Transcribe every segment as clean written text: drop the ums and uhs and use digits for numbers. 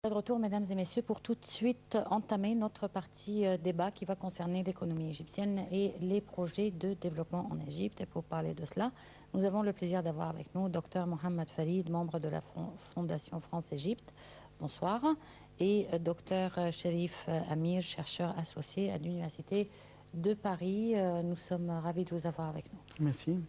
De retour, mesdames et messieurs, pour tout de suite entamer notre partie débat qui va concerner l'économie égyptienne et les projets de développement en Égypte. Et pour parler de cela, nous avons le plaisir d'avoir avec nous Dr Mohamed Farid, membre de la Fondation France-Égypte. Bonsoir. Et Dr Cherif Amir, chercheur associé à l'Université de Paris. Nous sommes ravis de vous avoir avec nous. Merci.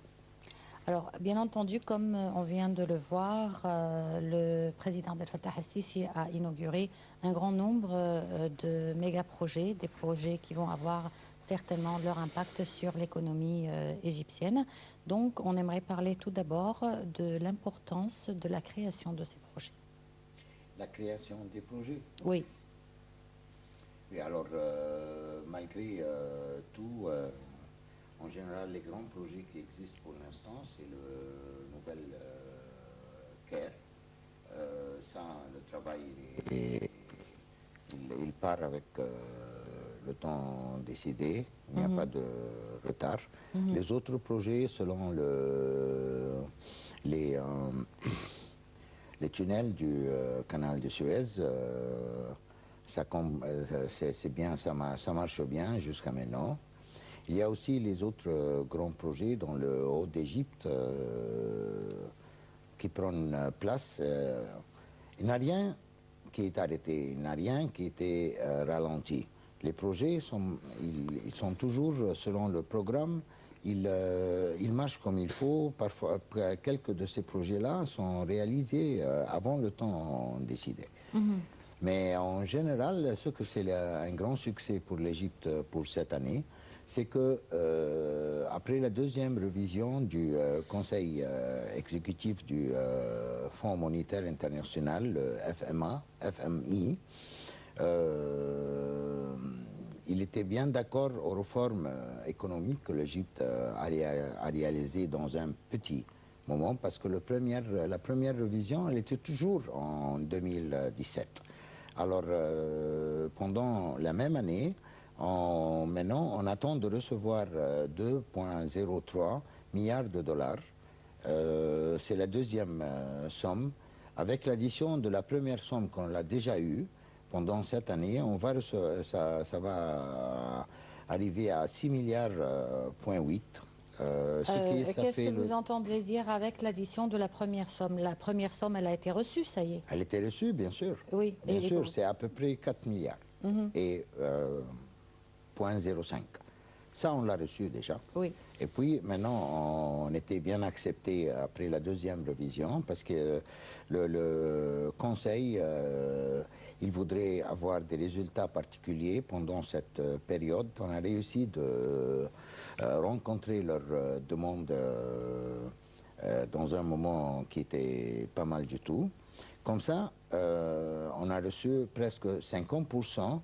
Alors, bien entendu, comme on vient de le voir, le président Abdel Fattah el-Sisi a inauguré un grand nombre de méga-projets, des projets qui vont avoir certainement leur impact sur l'économie égyptienne. Donc, on aimerait parler tout d'abord de l'importance de la création de ces projets. La création des projets? Oui. Oui, alors, malgré tout... en général, les grands projets qui existent pour l'instant, c'est le nouvel Caire. Ça, le travail, il part avec le temps décidé. Il n'y a pas de retard. Les autres projets, selon les tunnels du canal de Suez, c'est bien, ça marche bien jusqu'à maintenant. Il y a aussi les autres grands projets dans le haut d'Égypte qui prennent place. Il n'y a rien qui est arrêté, il n'y a rien qui a été ralenti. Les projets ils sont toujours selon le programme, ils marchent comme il faut. Parfois, quelques de ces projets-là sont réalisés avant le temps décidé. Mais en général, ce que c'est un grand succès pour l'Égypte pour cette année, c'est que après la deuxième révision du Conseil exécutif du Fonds monétaire international, le FMI, il était bien d'accord aux réformes économiques que l'Égypte a réalisées dans un petit moment, parce que la première révision, elle était toujours en 2017. Alors, pendant la même année, maintenant, on attend de recevoir 2,03 milliards de dollars. C'est la deuxième somme. Avec l'addition de la première somme qu'on a déjà eue pendant cette année, ça va arriver à 6 milliards,8. Qu'est-ce que vous entendez dire avec l'addition de la première somme? La première somme, elle a été reçue, ça y est? Elle a été reçue, bien sûr. Oui. Bien sûr, c'est à peu près 4 milliards. Et 0,05. Ça, on l'a reçu déjà. Oui. Et puis, maintenant, on était bien accepté après la deuxième révision parce que le Conseil, il voudrait avoir des résultats particuliers pendant cette période. On a réussi de rencontrer leurs demandes dans un moment qui était pas mal du tout. Comme ça, on a reçu presque 50%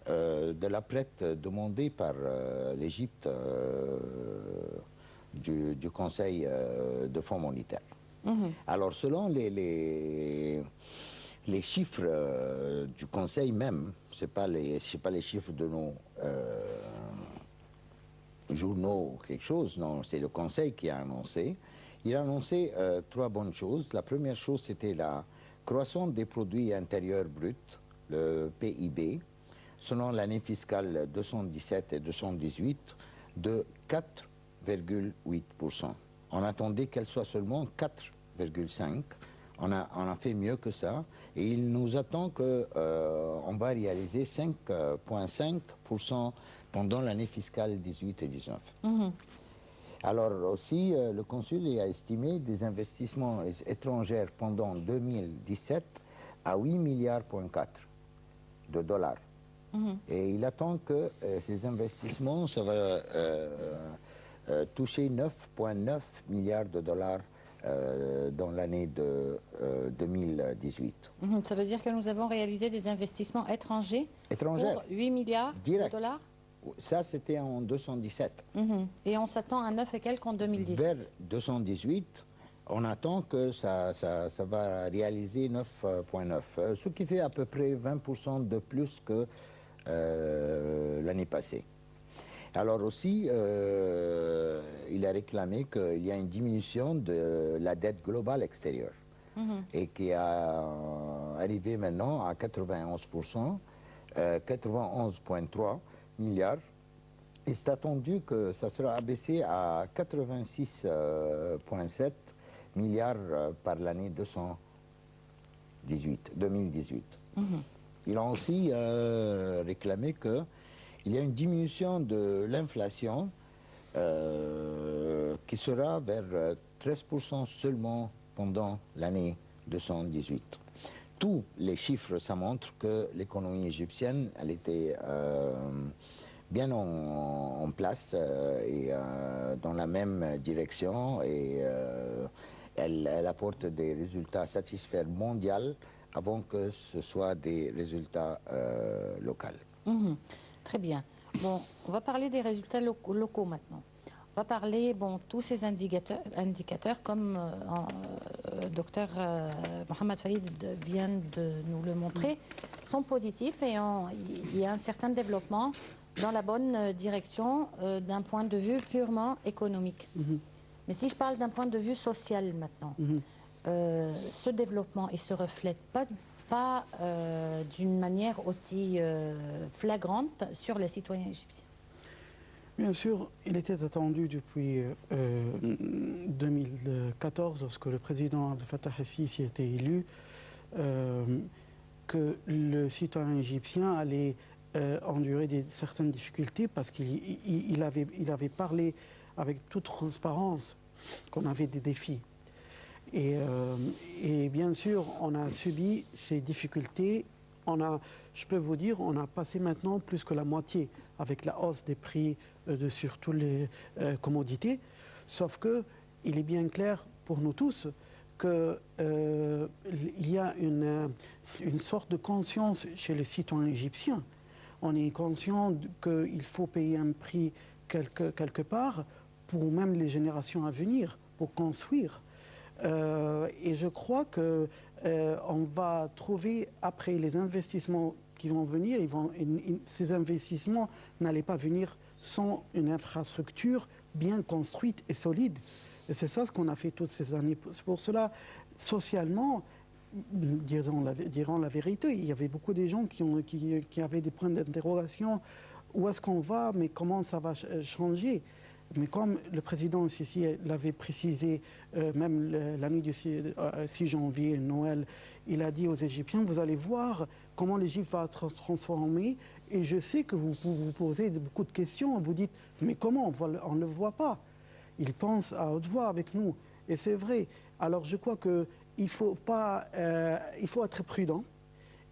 de la prête demandée par l'Égypte du Conseil de Fonds monétaire. Alors, selon les chiffres du Conseil même, ce n'est pas les chiffres de nos journaux ou quelque chose, non, c'est le Conseil qui a annoncé. Il a annoncé trois bonnes choses. La première chose, c'était la croissance des produits intérieurs bruts, le PIB, selon l'année fiscale 217 et 218, de 4,8%. On attendait qu'elle soit seulement 4,5%. On a fait mieux que ça. Et il nous attend qu'on va réaliser 5,5% pendant l'année fiscale 18 et 19. Alors aussi, le Consul a estimé des investissements étrangers pendant 2017 à 8,4 milliards de dollars. Et il attend que ces investissements, ça va toucher 9,9 milliards de dollars dans l'année de 2018. Ça veut dire que nous avons réalisé des investissements étrangers pour 8 milliards de dollars? Ça, c'était en 217. Et on s'attend à 9 et quelques en 2018. Vers 218, on attend que ça va réaliser 9,9, ce qui fait à peu près 20% de plus que l'année passée. Alors aussi, il a réclamé qu'il y a une diminution de la dette globale extérieure. et qui a arrivé maintenant à 91%, 91,3 milliards. Et c'est attendu que ça sera abaissé à 86,7 milliards par l'année 2018. Ils ont aussi réclamé qu'il y a une diminution de l'inflation qui sera vers 13% seulement pendant l'année 2018. Tous les chiffres, ça montre que l'économie égyptienne, elle était bien en place et dans la même direction, et elle apporte des résultats satisfaisants mondiaux avant que ce soit des résultats locaux. Très bien. Bon, on va parler des résultats locaux maintenant. On va parler, bon, tous ces indicateurs comme docteur Mohamed Farid vient de nous le montrer, sont positifs et il y a un certain développement dans la bonne direction d'un point de vue purement économique. Mais si je parle d'un point de vue social maintenant, ce développement, il se reflète pas d'une manière aussi flagrante sur les citoyens égyptiens. Bien sûr, il était attendu depuis 2014, lorsque le président Abdel Fattah el-Sisi était élu, que le citoyen égyptien allait endurer certaines difficultés, parce qu'il avait parlé avec toute transparence qu'on avait des défis. Et bien sûr, on a subi ces difficultés. Je peux vous dire, on a passé maintenant plus que la moitié avec la hausse des prix sur toutes les commodités. Sauf que il est bien clair pour nous tous qu'il y a une sorte de conscience chez les citoyens égyptiens. On est conscient qu'il faut payer un prix quelque part pour même les générations à venir, pour construire. Et je crois que on va trouver, après les investissements qui vont venir, ces investissements n'allaient pas venir sans une infrastructure bien construite et solide. Et c'est ça ce qu'on a fait toutes ces années. C'est pour cela, socialement, dirons la vérité, il y avait beaucoup de gens qui avaient des points d'interrogation. Où est-ce qu'on va, mais comment ça va changer? Mais comme le président Sisi l'avait précisé, même la nuit du 6 janvier, Noël, il a dit aux Égyptiens, vous allez voir comment l'Égypte va se transformer. Et je sais que vous vous posez beaucoup de questions. Vous dites, mais comment? On ne le voit pas. Il pense à haute voix avec nous. Et c'est vrai. Alors je crois qu'il faut être prudent.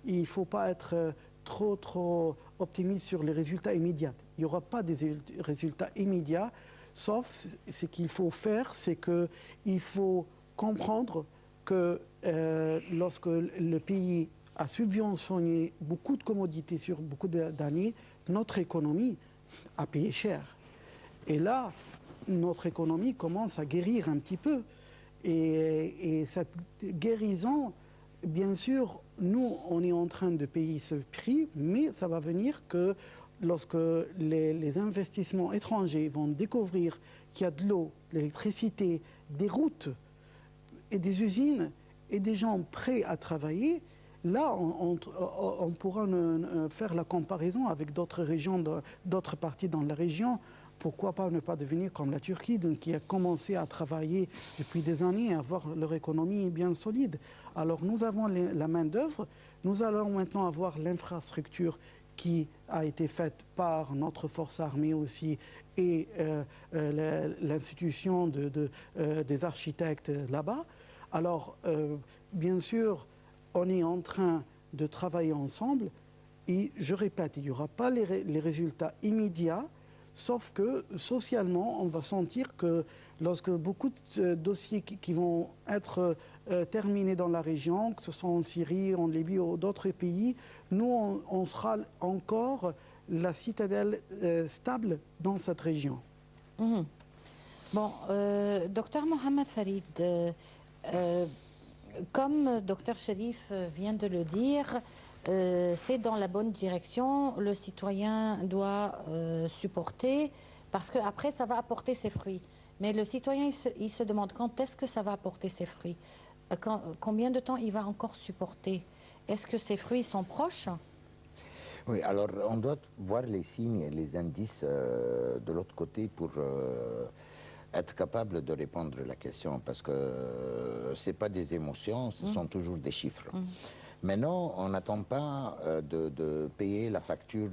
Il ne faut pas être trop optimiste sur les résultats immédiats. Il n'y aura pas des résultats immédiats, sauf ce qu'il faut faire, c'est qu'il faut comprendre que lorsque le pays a subventionné beaucoup de commodités sur beaucoup d'années, notre économie a payé cher. Et là, notre économie commence à guérir un petit peu. Et cette guérison, bien sûr, nous, on est en train de payer ce prix, mais ça va venir que lorsque les investissements étrangers vont découvrir qu'il y a de l'eau, de l'électricité, des routes et des usines et des gens prêts à travailler, là, on pourra faire la comparaison avec d'autres régions, d'autres parties dans la région. Pourquoi pas ne pas devenir comme la Turquie, qui a commencé à travailler depuis des années, à avoir leur économie bien solide. Alors nous avons la main-d'œuvre, nous allons maintenant avoir l'infrastructure qui a été faite par notre force armée aussi et l'institution des architectes là-bas. Alors, bien sûr, on est en train de travailler ensemble et je répète, il n'y aura pas les résultats immédiats. Sauf que socialement, on va sentir que lorsque beaucoup de dossiers qui vont être terminés dans la région, que ce soit en Syrie, en Libye ou d'autres pays, nous, on sera encore la citadelle stable dans cette région. Bon, docteur Mohamed Farid, comme docteur Cherif vient de le dire, c'est dans la bonne direction, le citoyen doit supporter, parce qu'après ça va apporter ses fruits. Mais le citoyen, il se demande quand est-ce que ça va apporter ses fruits. Combien de temps il va encore supporter? Est-ce que ces fruits sont proches? Oui, alors on doit voir les signes et les indices de l'autre côté pour être capable de répondre à la question, parce que ce n'est pas des émotions, ce sont toujours des chiffres. Maintenant, on n'attend pas de payer la facture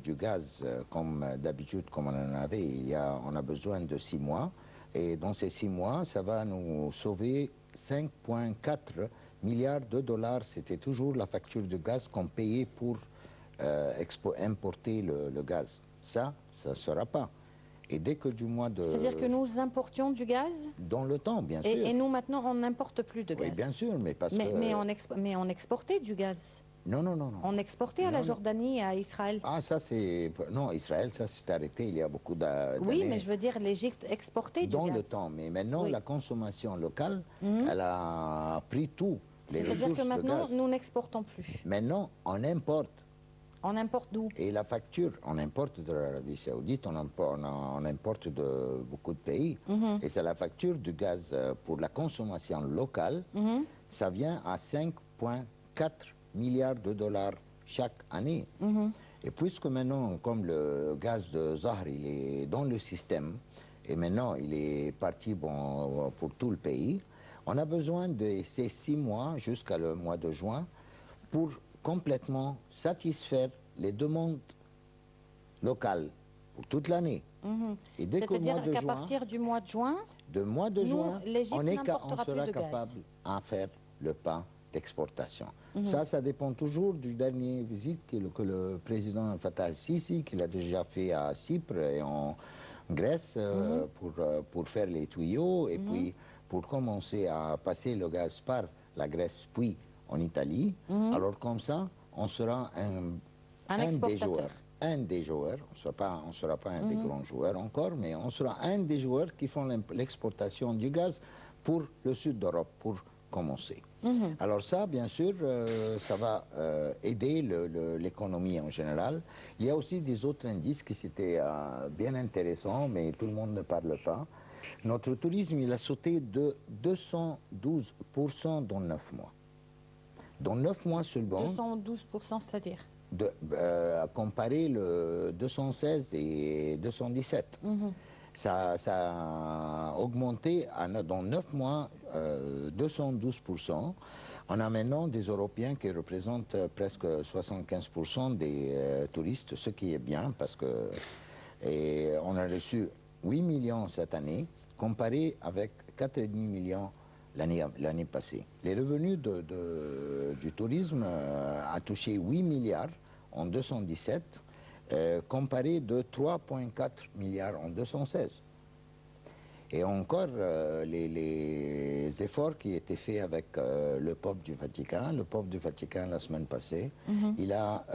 du gaz comme d'habitude, comme on en avait. On a besoin de 6 mois. Et dans ces 6 mois, ça va nous sauver 5,4 milliards de dollars. C'était toujours la facture de gaz qu'on payait pour importer le gaz. Ça ne sera pas. Et dès que du mois de... C'est-à-dire que nous importions du gaz? Dans le temps, bien sûr. Et nous, maintenant, on n'importe plus de gaz? Oui, bien sûr, mais parce que... Mais on exportait du gaz? Non, non, non, non. On exportait à la Jordanie et à Israël? Ah, ça c'est... Non, Israël, ça s'est arrêté il y a beaucoup d'années. Oui, mais je veux dire, l'Égypte exportait du gaz. Dans le temps, mais maintenant, la consommation locale, elle a pris tout. C'est-à-dire que maintenant, nous n'exportons plus? Maintenant, on importe. On importe d'où? Et la facture, on importe de l'Arabie Saoudite, on importe de beaucoup de pays. Et c'est la facture du gaz pour la consommation locale, ça vient à 5,4 milliards de dollars chaque année. Et puisque maintenant, comme le gaz de Zahr, il est dans le système, et maintenant il est parti pour tout le pays, on a besoin de ces 6 mois jusqu'à le mois de juin pour complètement satisfaire les demandes locales pour toute l'année. Et dès qu'au mois de qu'à juin, partir du mois de juin, on sera capable de faire le pas d'exportation. Ça dépend toujours du dernier visite que le président Fattah al-Sisi, qu'il a déjà fait à Chypre et en Grèce pour faire les tuyaux et puis pour commencer à passer le gaz par la Grèce puis en Italie. Alors comme ça, on sera un des joueurs. Un des joueurs, on ne sera pas un des grands joueurs encore, mais on sera un des joueurs qui font l'exportation du gaz pour le sud d'Europe, pour commencer. Alors ça, bien sûr, ça va aider l'économie en général. Il y a aussi des autres indices qui étaient bien intéressants, mais tout le monde ne parle pas. Notre tourisme, il a sauté de 212% dans 9 mois. Dans 9 mois seulement. 212%, c'est-à-dire comparer le 216 et 217. Ça a augmenté dans 9 mois 212%. On a maintenant des Européens qui représentent presque 75% des touristes, ce qui est bien parce que on a reçu 8 millions cette année, comparé avec 4,5 millions l'année passée. Les revenus du tourisme a touché 8 milliards en 217, comparé de 3,4 milliards en 216. Et encore, les efforts qui étaient faits avec le pape du Vatican. Le pape du Vatican, la semaine passée, il a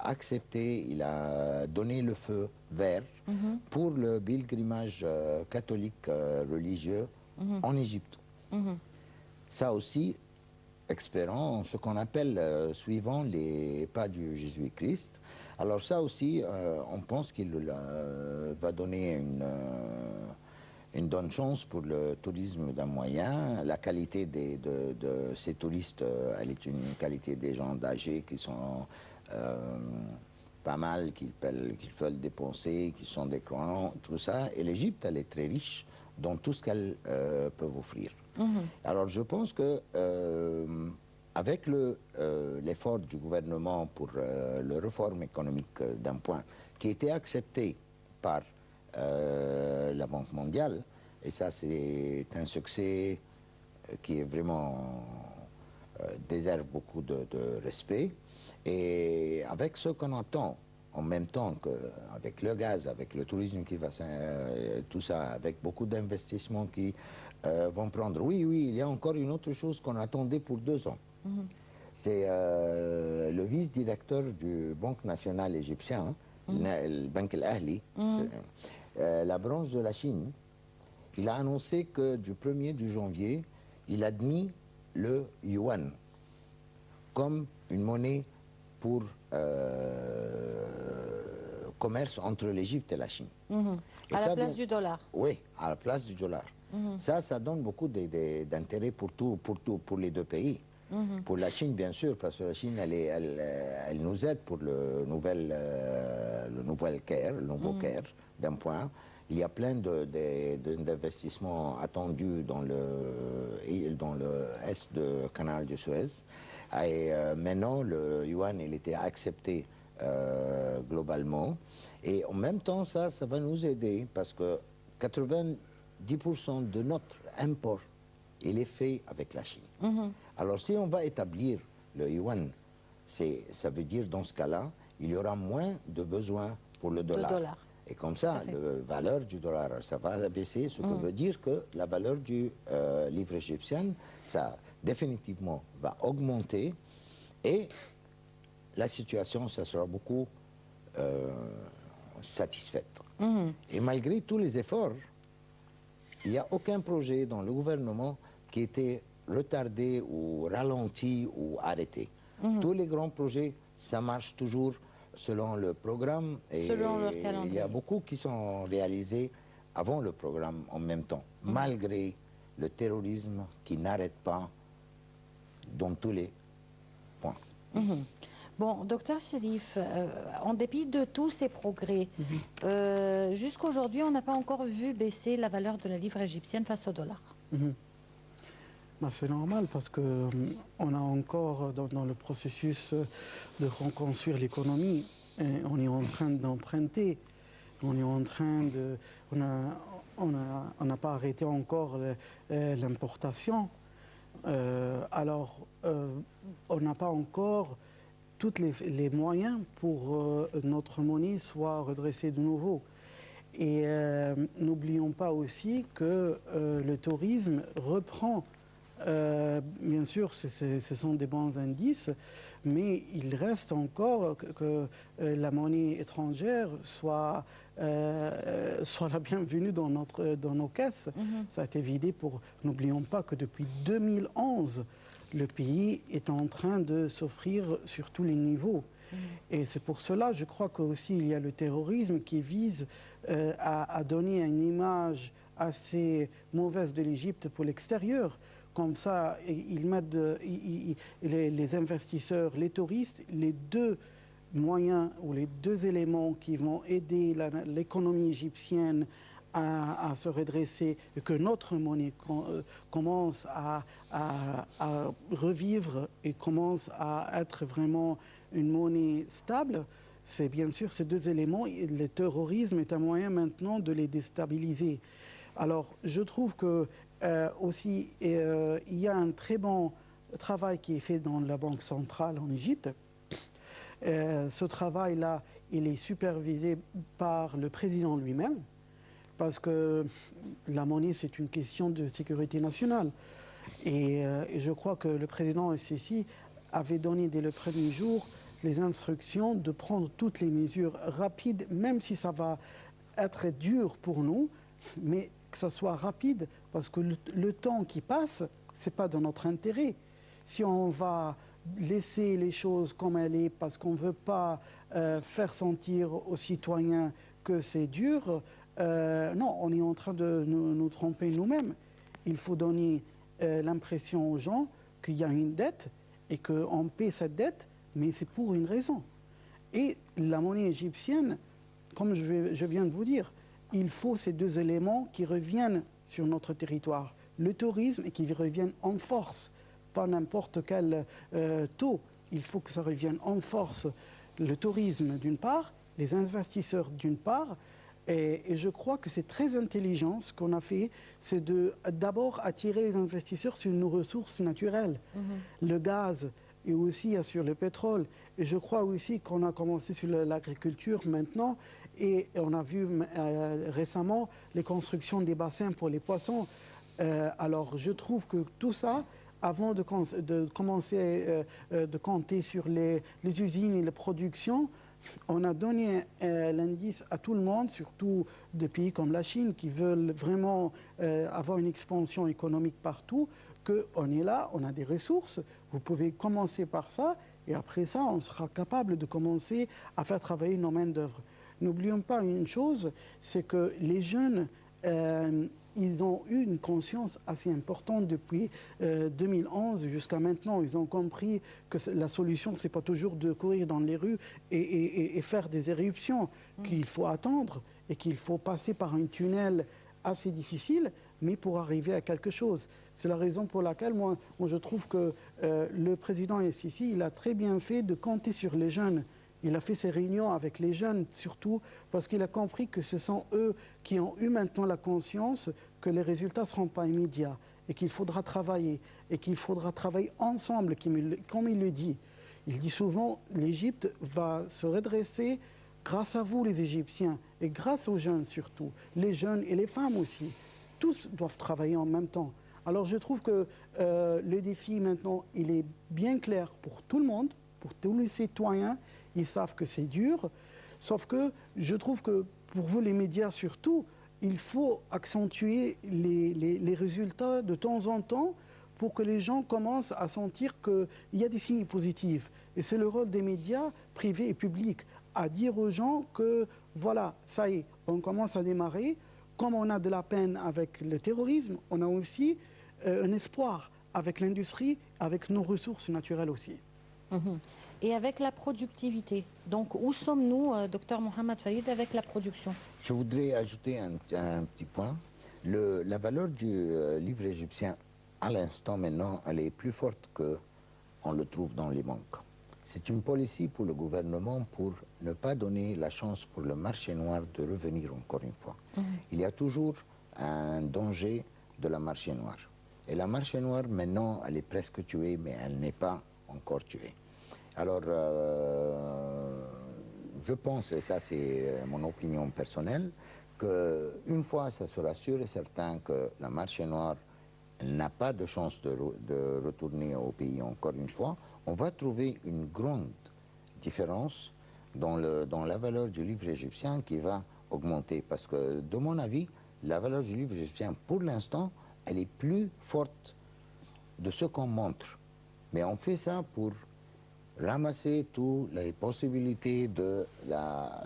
accepté, il a donné le feu vert pour le pèlerinage catholique religieux en Égypte. Ça aussi, espérant ce qu'on appelle, suivant les pas du Jésus-Christ. Alors ça aussi, on pense qu'il va donner une bonne chance pour le tourisme d'un moyen. La qualité de ces touristes, elle est une qualité des gens âgés qui sont pas mal, qui veulent dépenser, qui sont des croyants, tout ça. Et l'Égypte, elle est très riche dans tout ce qu'elle peut offrir. Alors je pense que avec l'effort du gouvernement pour la réforme économique d'un point qui a été accepté par la Banque mondiale, et ça c'est un succès qui est vraiment déserve beaucoup de respect, et avec ce qu'on entend en même temps qu'avec le gaz, avec le tourisme qui va, tout ça, avec beaucoup d'investissements qui vont prendre. Oui, il y a encore une autre chose qu'on attendait pour 2 ans. C'est le vice-directeur du Banque nationale égyptien, le Banque al-Ahli, la branche de la Chine. Il a annoncé que du 1er janvier, il a admis le yuan comme une monnaie pour commerce entre l'Égypte et la Chine. À la place du dollar. Oui, à la place du dollar. Ça donne beaucoup d'intérêt pour les deux pays. Pour la Chine, bien sûr, parce que la Chine, elle nous aide pour le nouveau Caire, d'un point. Il y a plein d'investissements attendus dans l'est du canal de Suez. Et maintenant, le yuan, il était accepté globalement. Et en même temps, ça va nous aider parce que 90% de notre import, il est fait avec la Chine. Alors, si on va établir le yuan, ça veut dire, dans ce cas-là, il y aura moins de besoin pour le dollar. Et comme ça, la valeur du dollar, ça va baisser, ce qui veut dire que la valeur du livre égyptien, ça définitivement va augmenter et la situation, ça sera beaucoup satisfaite. Et malgré tous les efforts, il n'y a aucun projet dans le gouvernement qui était retardé ou ralenti ou arrêté. Tous les grands projets, ça marche toujours selon le programme et selon leur calendrier. Il y a beaucoup qui sont réalisés avant le programme en même temps, malgré le terrorisme qui n'arrête pas dans tous les points. Bon, docteur Cherif, en dépit de tous ces progrès, jusqu'à aujourd'hui, on n'a pas encore vu baisser la valeur de la livre égyptienne face au dollar. C'est normal parce qu'on a encore dans le processus de reconstruire l'économie, on est en train d'emprunter, on est en train de... On n'a pas arrêté encore l'importation, alors on n'a pas encore tous les moyens pour notre monnaie soit redressée de nouveau. Et n'oublions pas aussi que le tourisme reprend. Bien sûr, ce sont des bons indices, mais il reste encore que la monnaie étrangère soit la bienvenue dans nos caisses. Ça a été vidé pour... N'oublions pas que depuis 2011, le pays est en train de s'offrir sur tous les niveaux. Et c'est pour cela, je crois qu'aussi il y a le terrorisme qui vise à donner une image assez mauvaise de l'Égypte pour l'extérieur. Comme ça, ils mettent les investisseurs, les touristes, les deux moyens ou les deux éléments qui vont aider l'économie égyptienne à se redresser et que notre monnaie commence à revivre et commence à être vraiment une monnaie stable. C'est bien sûr ces deux éléments. Et le terrorisme est un moyen maintenant de les déstabiliser. Alors, je trouve que aussi, il y a un très bon travail qui est fait dans la Banque centrale en Égypte. Ce travail-là, il est supervisé par le président lui-même, parce que la monnaie, c'est une question de sécurité nationale. Et je crois que le président SSI avait donné dès le premier jour les instructions de prendre toutes les mesures rapides, même si ça va être dur pour nous, mais que ce soit rapide, parce que le temps qui passe, ce n'est pas dans notre intérêt. Si on va laisser les choses comme elles sont, parce qu'on ne veut pas faire sentir aux citoyens que c'est dur, non, on est en train de nous tromper nous-mêmes. Il faut donner l'impression aux gens qu'il y a une dette et qu'on paie cette dette, mais c'est pour une raison. Et la monnaie égyptienne, comme je viens de vous dire, il faut ces deux éléments qui reviennent sur notre territoire. Le tourisme et qui reviennent en force, pas n'importe quel taux. Il faut que ça revienne en force. Le tourisme d'une part, les investisseurs d'une part. Et je crois que c'est très intelligent ce qu'on a fait, c'est d'abord attirer les investisseurs sur nos ressources naturelles. Le gaz et aussi sur le pétrole. Et je crois aussi qu'on a commencé sur l'agriculture maintenant. Et on a vu récemment les constructions des bassins pour les poissons. Alors je trouve que tout ça, avant de commencer de compter sur les usines et les productions, on a donné l'indice à tout le monde, surtout des pays comme la Chine qui veulent vraiment avoir une expansion économique partout, qu'on est là, on a des ressources, vous pouvez commencer par ça et après ça, on sera capable de commencer à faire travailler nos mains d'œuvre. N'oublions pas une chose, c'est que les jeunes, ils ont eu une conscience assez importante depuis 2011 jusqu'à maintenant. Ils ont compris que la solution, ce n'est pas toujours de courir dans les rues et faire des éruptions, qu'il faut attendre et qu'il faut passer par un tunnel assez difficile, mais pour arriver à quelque chose. C'est la raison pour laquelle moi je trouve que le président El-Sisi, il a très bien fait de compter sur les jeunes. Il a fait ses réunions avec les jeunes, surtout parce qu'il a compris que ce sont eux qui ont eu maintenant la conscience que les résultats ne seront pas immédiats et qu'il faudra travailler ensemble, comme il le dit. Il dit souvent, l'Égypte va se redresser grâce à vous, les Égyptiens, et grâce aux jeunes surtout, les jeunes et les femmes aussi. Tous doivent travailler en même temps. Alors je trouve que le défi maintenant, il est bien clair pour tout le monde, pour tous les citoyens. Ils savent que c'est dur, sauf que je trouve que pour vous, les médias surtout, il faut accentuer les résultats de temps en temps pour que les gens commencent à sentir qu'il y a des signes positifs. Et c'est le rôle des médias privés et publics à dire aux gens que voilà, ça y est, on commence à démarrer. Comme on a de la peine avec le terrorisme, on a aussi un espoir avec l'industrie, avec nos ressources naturelles aussi. Et avec la productivité, donc où sommes-nous, docteur Mohamed Farid, avec la production? Je voudrais ajouter un petit point. La valeur du livre égyptien, à l'instant maintenant, elle est plus forte qu'on le trouve dans les banques. C'est une policy pour le gouvernement pour ne pas donner la chance pour le marché noir de revenir encore une fois. Il y a toujours un danger de la marché noire. Et la marché noire, maintenant, elle est presque tuée, mais elle n'est pas encore tuée. Alors, je pense, et ça c'est mon opinion personnelle, qu'une fois, ça sera sûr et certain que la marché noire n'a pas de chance de retourner au pays encore une fois, on va trouver une grande différence dans la valeur du livre égyptien qui va augmenter. Parce que, de mon avis, la valeur du livre égyptien, pour l'instant, elle est plus forte de ce qu'on montre. Mais on fait ça pour ramasser toutes les possibilités de la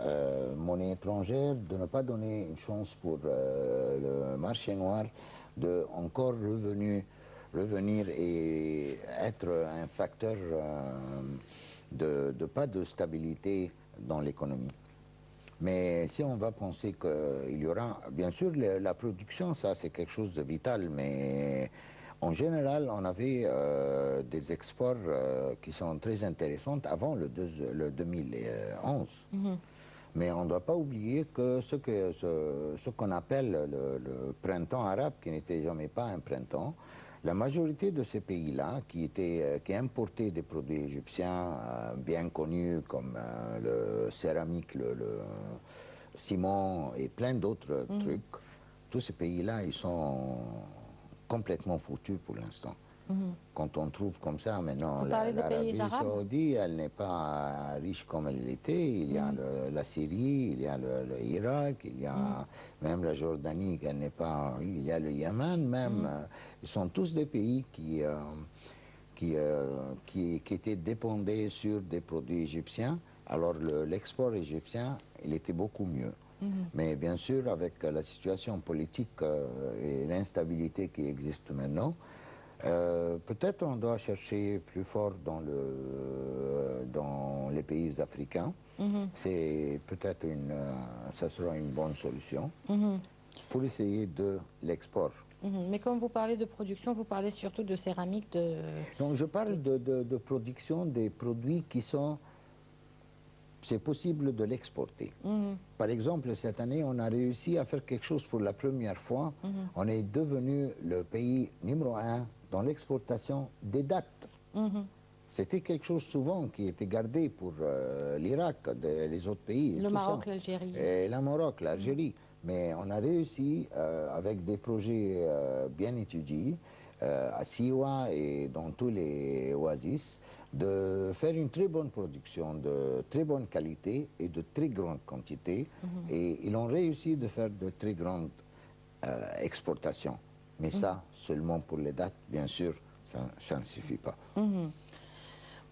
monnaie étrangère, de ne pas donner une chance pour le marché noir, de encore revenir et être un facteur de pas de stabilité dans l'économie. Mais si on va penser qu'il y aura, bien sûr, la production, ça c'est quelque chose de vital, mais en général, on avait des exports qui sont très intéressants avant le 2011. Mais on ne doit pas oublier que ce qu'on appelle le printemps arabe, qui n'était jamais pas un printemps, la majorité de ces pays-là, qui importaient des produits égyptiens bien connus comme le céramique, le ciment et plein d'autres trucs, tous ces pays-là, ils sont complètement foutus pour l'instant. Quand on trouve comme ça, maintenant, l'Arabie Saoudite, elle n'est pas riche comme elle l'était. Il y a la Syrie, il y a l'Irak, il y a même la Jordanie, elle n'est pas... Il y a le Yémen même. Ils sont tous des pays qui étaient dépendés sur des produits égyptiens. Alors l'export égyptien, il était beaucoup mieux. Mais bien sûr, avec la situation politique et l'instabilité qui existe maintenant, peut-être on doit chercher plus fort dans les pays africains. C'est peut-être ça sera une bonne solution pour essayer de l'export. Mais quand vous parlez de production, vous parlez surtout de céramique, Donc je parle de production des produits qui sont... C'est possible de l'exporter. Par exemple, cette année, on a réussi à faire quelque chose pour la première fois. On est devenu le pays numéro 1 dans l'exportation des dattes. C'était quelque chose souvent qui était gardé pour l'Irak, les autres pays. Le Maroc, l'Algérie. Et le Maroc, l'Algérie. Mais on a réussi, avec des projets bien étudiés, à Siwa et dans tous les oasis, de faire une très bonne production, de très bonne qualité et de très grande quantité. Et ils ont réussi de faire de très grandes exportations. Mais ça, seulement pour les dates, bien sûr, ça ne suffit pas.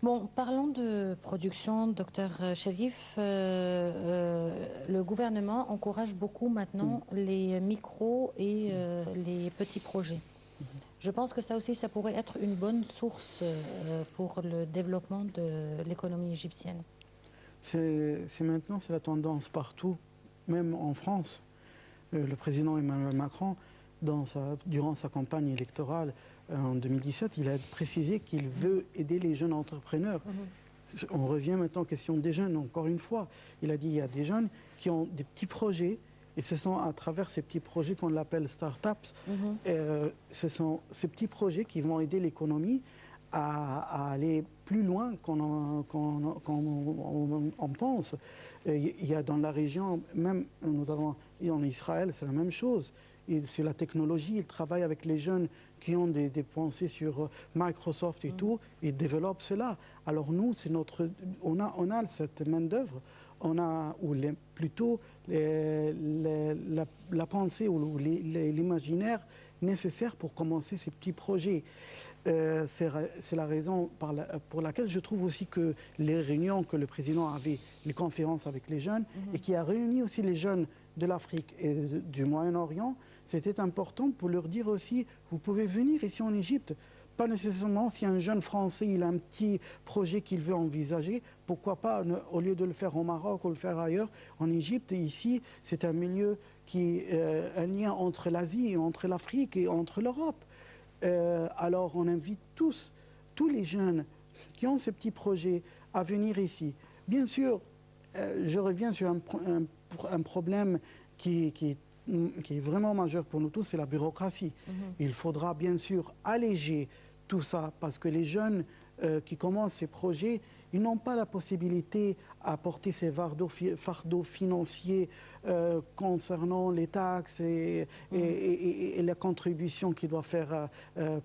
Bon, parlons de production, docteur Cherif. Le gouvernement encourage beaucoup maintenant les micros et les petits projets. Je pense que ça aussi, ça pourrait être une bonne source pour le développement de l'économie égyptienne. Maintenant, c'est la tendance partout, même en France. Le président Emmanuel Macron, durant sa campagne électorale en 2017, il a précisé qu'il veut aider les jeunes entrepreneurs. On revient maintenant aux questions des jeunes, encore une fois. Il a dit qu'il y a des jeunes qui ont des petits projets, et ce sont à travers ces petits projets qu'on l'appelle start-ups. Ce sont ces petits projets qui vont aider l'économie à aller plus loin qu'on pense. Il y a dans la région, même nous avons en Israël, c'est la même chose. C'est la technologie, ils travaillent avec les jeunes qui ont des pensées sur Microsoft et tout, ils développent cela. Alors nous, on a cette main-d'œuvre, plutôt la pensée ou l'imaginaire nécessaire pour commencer ces petits projets. C'est la raison pour laquelle je trouve aussi que les réunions que le président avait, les conférences avec les jeunes, et qui a réuni aussi les jeunes de l'Afrique et du Moyen-Orient, c'était important pour leur dire aussi, vous pouvez venir ici en Égypte. Pas nécessairement si un jeune Français il a un petit projet qu'il veut envisager, pourquoi pas, au lieu de le faire au Maroc ou le faire ailleurs, en Égypte, ici, c'est un milieu qui est un lien entre l'Asie, entre l'Afrique et entre l'Europe. Alors on invite tous les jeunes qui ont ce petit projet à venir ici. Bien sûr, je reviens sur un problème qui est vraiment majeur pour nous tous, c'est la bureaucratie. Il faudra bien sûr alléger tout ça parce que les jeunes qui commencent ces projets, ils n'ont pas la possibilité à porter ces fardeaux financiers concernant les taxes et la contribution qu'ils doivent faire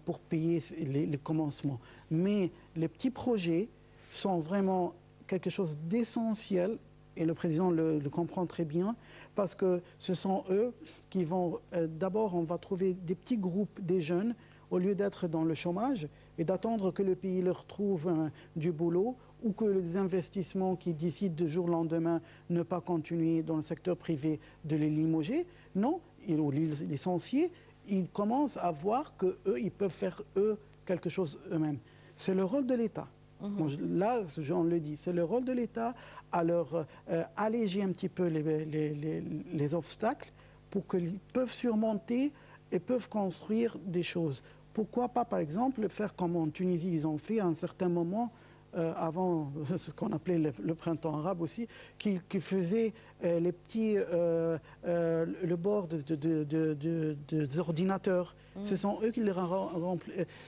pour payer les commencements. Mais les petits projets sont vraiment quelque chose d'essentiel et le président le comprend très bien parce que ce sont eux qui vont, d'abord on va trouver des petits groupes des jeunes au lieu d'être dans le chômage et d'attendre que le pays leur trouve du boulot ou que les investissements qui décident du jour au lendemain ne pas continuer dans le secteur privé de les limoger. Non, ou les licencier, ils commencent à voir qu'eux, ils peuvent faire quelque chose eux-mêmes. C'est le rôle de l'État. Là, on le dit, c'est le rôle de l'État à leur alléger un petit peu les obstacles pour qu'ils peuvent surmonter et peuvent construire des choses. Pourquoi pas, par exemple, faire comme en Tunisie, ils ont fait à un certain moment, avant ce qu'on appelait le printemps arabe aussi, qui faisait les petits, le bord des ordinateurs. Ce sont eux qui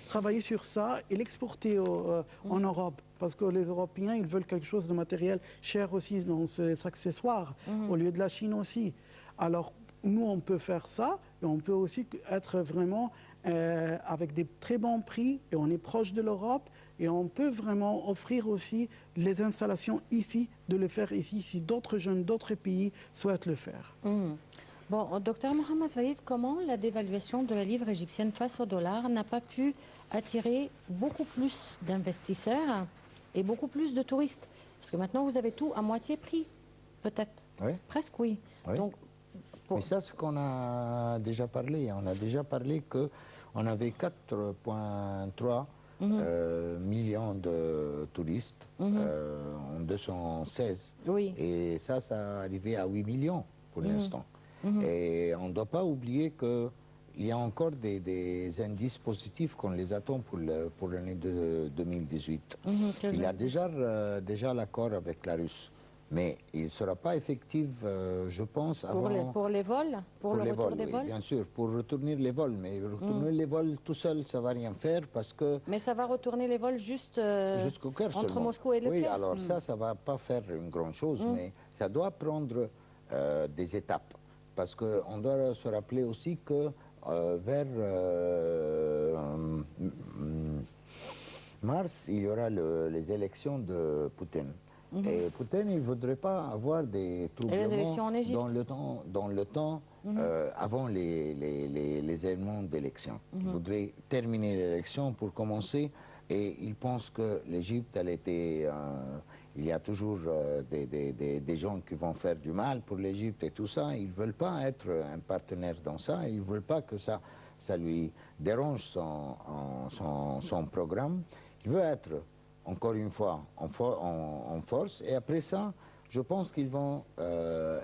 travaillaient sur ça et l'exportaient en Europe. Parce que les Européens, ils veulent quelque chose de matériel cher aussi dans ces accessoires, au lieu de la Chine aussi. Alors, nous, on peut faire ça et on peut aussi être vraiment avec des très bons prix et on est proche de l'Europe et on peut vraiment offrir aussi les installations ici, de le faire ici si d'autres jeunes d'autres pays souhaitent le faire. Bon, docteur Mohamed Waïd, comment la dévaluation de la livre égyptienne face au dollar n'a pas pu attirer beaucoup plus d'investisseurs et beaucoup plus de touristes? Parce que maintenant, vous avez tout à moitié prix, peut-être. Oui. Presque, oui. Oui. Donc, mais ça, c'est ce qu'on a déjà parlé. On a déjà parlé qu'on avait 4,3 millions de touristes en 216. Oui. Et ça arrivait à 8 millions pour l'instant. Et on ne doit pas oublier qu'il y a encore des indices positifs qu'on les attend pour l'année de 2018. Il y a déjà l'accord avec la Russie. Mais il ne sera pas effectif, je pense, avant... Pour les vols? Pour le retour des vols? Oui, bien sûr, pour retourner les vols. Mais retourner les vols tout seul, ça ne va rien faire parce que... Mais ça va retourner les vols juste jusqu'au Caire entre seulement. Moscou et le Caire? Oui, alors ça ne va pas faire une grande chose, mais ça doit prendre des étapes. Parce qu'on doit se rappeler aussi que vers mars, il y aura les élections de Poutine. Et Poutine, il ne voudrait pas avoir des troublements dans le temps avant les événements d'élection. Il voudrait terminer l'élection pour commencer Et ils pensent que l'Égypte, elle était... il y a toujours des gens qui vont faire du mal pour l'Égypte et tout ça. Ils ne veulent pas être un partenaire dans ça. Ils ne veulent pas que ça lui dérange son programme. Il veut être, encore une fois, en force. Et après ça, je pense qu'ils vont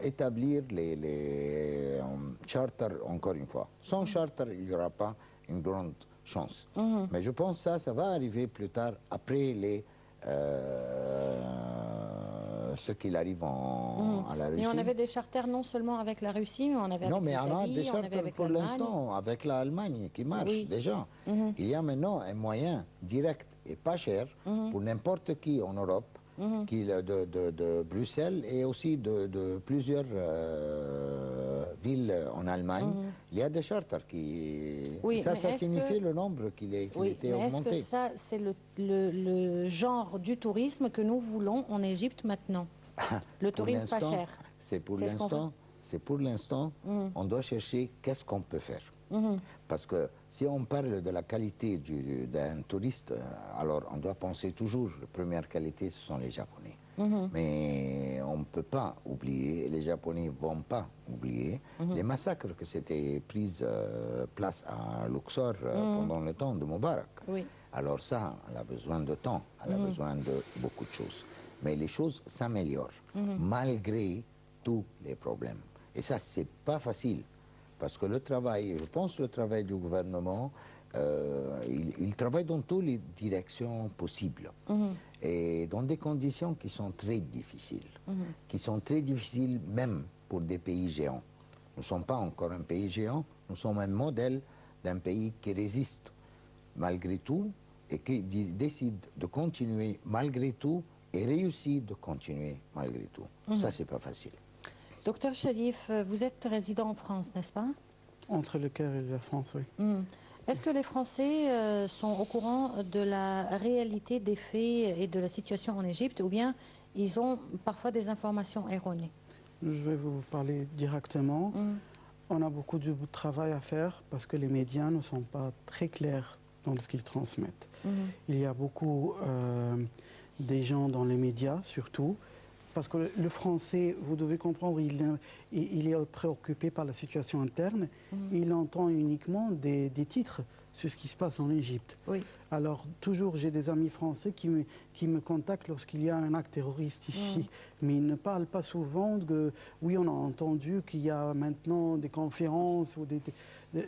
établir les charters, encore une fois. Sans charter, il n'y aura pas une grande chance. Mais je pense que ça va arriver plus tard, après ce qu'il arrive à la Russie. Mais on avait des charters non seulement avec la Russie, mais on avait Non, avec mais on a l'Italie, des on avait charters avec pour l'Allemagne. l'instant, avec l'Allemagne qui marche Oui. déjà. Il y a maintenant un moyen direct et pas cher pour n'importe qui en Europe, de Bruxelles et aussi de plusieurs villes en Allemagne. Il y a des charters qui... Oui, ça mais signifie le nombre qui était mais augmenté. est-ce que ça, c'est le genre du tourisme que nous voulons en Égypte maintenant? Le tourisme pas cher. C'est pour C'est ce qu'on l'instant. C'est pour l'instant. On doit chercher qu'est-ce qu'on peut faire. Parce que si on parle de la qualité d'un touriste, alors on doit penser toujours, la première qualité, ce sont les Japonais. Mais on ne peut pas oublier, les Japonais ne vont pas oublier, les massacres que s'étaient pris place à Luxor pendant le temps de Moubarak. Oui. Alors ça, elle a besoin de temps, elle a besoin de beaucoup de choses. Mais les choses s'améliorent, malgré tous les problèmes. Et ça, c'est pas facile. Parce que le travail, je pense que le travail du gouvernement, il travaille dans toutes les directions possibles. Et dans des conditions qui sont très difficiles. Qui sont très difficiles même pour des pays géants. Nous ne sommes pas encore un pays géant, nous sommes un modèle d'un pays qui résiste malgré tout et qui décide de continuer malgré tout et réussit de continuer malgré tout. Ça, c'est pas facile. Docteur Cherif, vous êtes résident en France, n'est-ce pas? Entre le Caire et la France, oui. Est-ce que les Français sont au courant de la réalité des faits et de la situation en Égypte, ou bien ils ont parfois des informations erronées? Je vais vous parler directement. On a beaucoup de travail à faire parce que les médias ne sont pas très clairs dans ce qu'ils transmettent. Il y a beaucoup des gens dans les médias, surtout, parce que le français, vous devez comprendre, il est préoccupé par la situation interne. Il entend uniquement des titres sur ce qui se passe en Égypte. Oui. Alors, toujours, j'ai des amis français qui me contactent lorsqu'il y a un acte terroriste ici. Mais ils ne parlent pas souvent de... Oui, on a entendu qu'il y a maintenant des conférences ou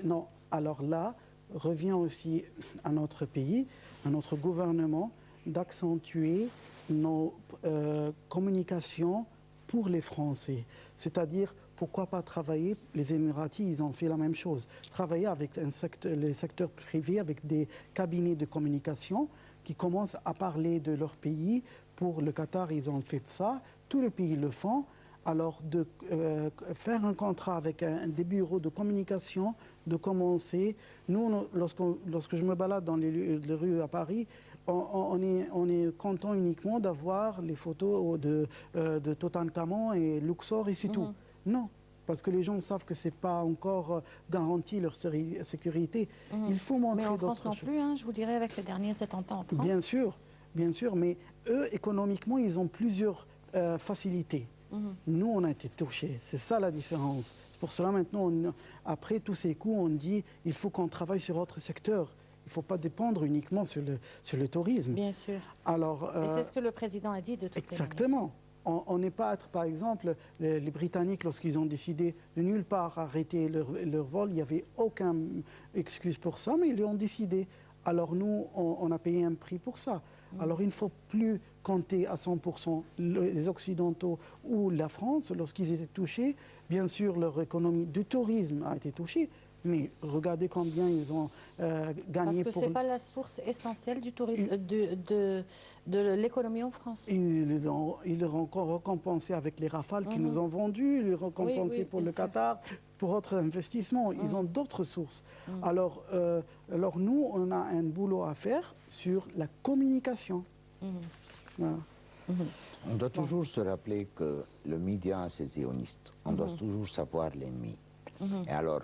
non. Alors là, revient aussi à notre pays, à notre gouvernement, d'accentuer nos communications pour les Français. C'est-à-dire, pourquoi pas travailler, les Émiratis, ils ont fait la même chose, travailler avec les secteurs privés, avec des cabinets de communication qui commencent à parler de leur pays. Pour le Qatar, ils ont fait ça, tous les pays le font. Alors, de faire un contrat avec des bureaux de communication, de commencer. Nous, lorsque je me balade dans les rues à Paris, on est content uniquement d'avoir les photos de Toutankhamon et Luxor et c'est tout. Non, parce que les gens savent que ce n'est pas encore garanti leur sécurité. Il faut montrer d'autres choses. Mais en France non plus, hein, je vous dirais, avec les derniers attentats en France. Bien sûr, mais eux, économiquement, ils ont plusieurs facilités. Nous, on a été touchés. C'est ça la différence. C'est pour cela, maintenant, après tous ces coups, on dit il faut qu'on travaille sur autre secteur. Il ne faut pas dépendre uniquement sur le tourisme. Bien sûr. Alors, et c'est ce que le président a dit de toute exactement. On n'est pas être, par exemple, les Britanniques, lorsqu'ils ont décidé de nulle part arrêter leur vol, il n'y avait aucune excuse pour ça, mais ils l'ont décidé. Alors nous, on a payé un prix pour ça. Alors il ne faut plus compter à 100% les Occidentaux ou la France lorsqu'ils étaient touchés. Bien sûr, leur économie du tourisme a été touchée, mais regardez combien ils ont gagné. Parce que ce n'est pas la source essentielle du tourisme, de l'économie en France. Ils l'ont encore récompensé avec les Rafales qu'ils nous ont vendus, ils l'ont récompensé pour le Qatar, pour autres investissements. Ils ont d'autres sources. Alors nous, on a un boulot à faire sur la communication. Voilà. On doit toujours se rappeler que le média, c'est zioniste. On doit toujours savoir l'ennemi. Et alors,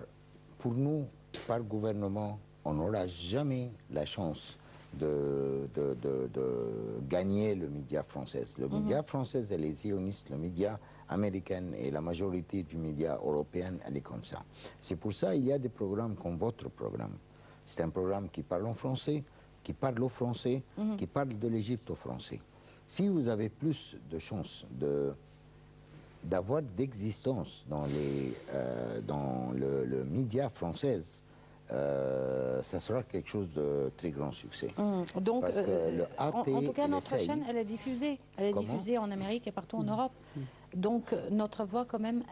pour nous, par gouvernement, on n'aura jamais la chance de gagner le média français. Le média français, elle est zioniste, le média américain et la majorité du média européen, elle est comme ça. C'est pour ça qu'il y a des programmes comme votre programme. C'est un programme qui parle en français, qui parle au français, qui parle de l'Égypte au français. Si vous avez plus de chances d'avoir d'existence dans le média français, ça sera quelque chose de très grand succès. Donc, parce que le AT, en tout cas, notre chaîne, elle est diffusée. Elle est diffusée en Amérique et partout en Europe. Donc, notre voix, quand même,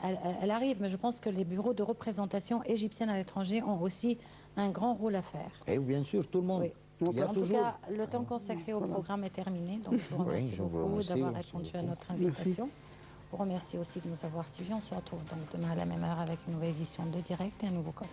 elle arrive. Mais je pense que les bureaux de représentation égyptiennes à l'étranger ont aussi un grand rôle à faire. Et bien sûr, tout le monde. Oui. En tout cas, le temps consacré au programme est terminé. Donc, je vous remercie beaucoup d'avoir répondu à notre invitation. Je vous remercie aussi de nous avoir suivis. On se retrouve donc demain à la même heure avec une nouvelle édition de Direct et un nouveau corps.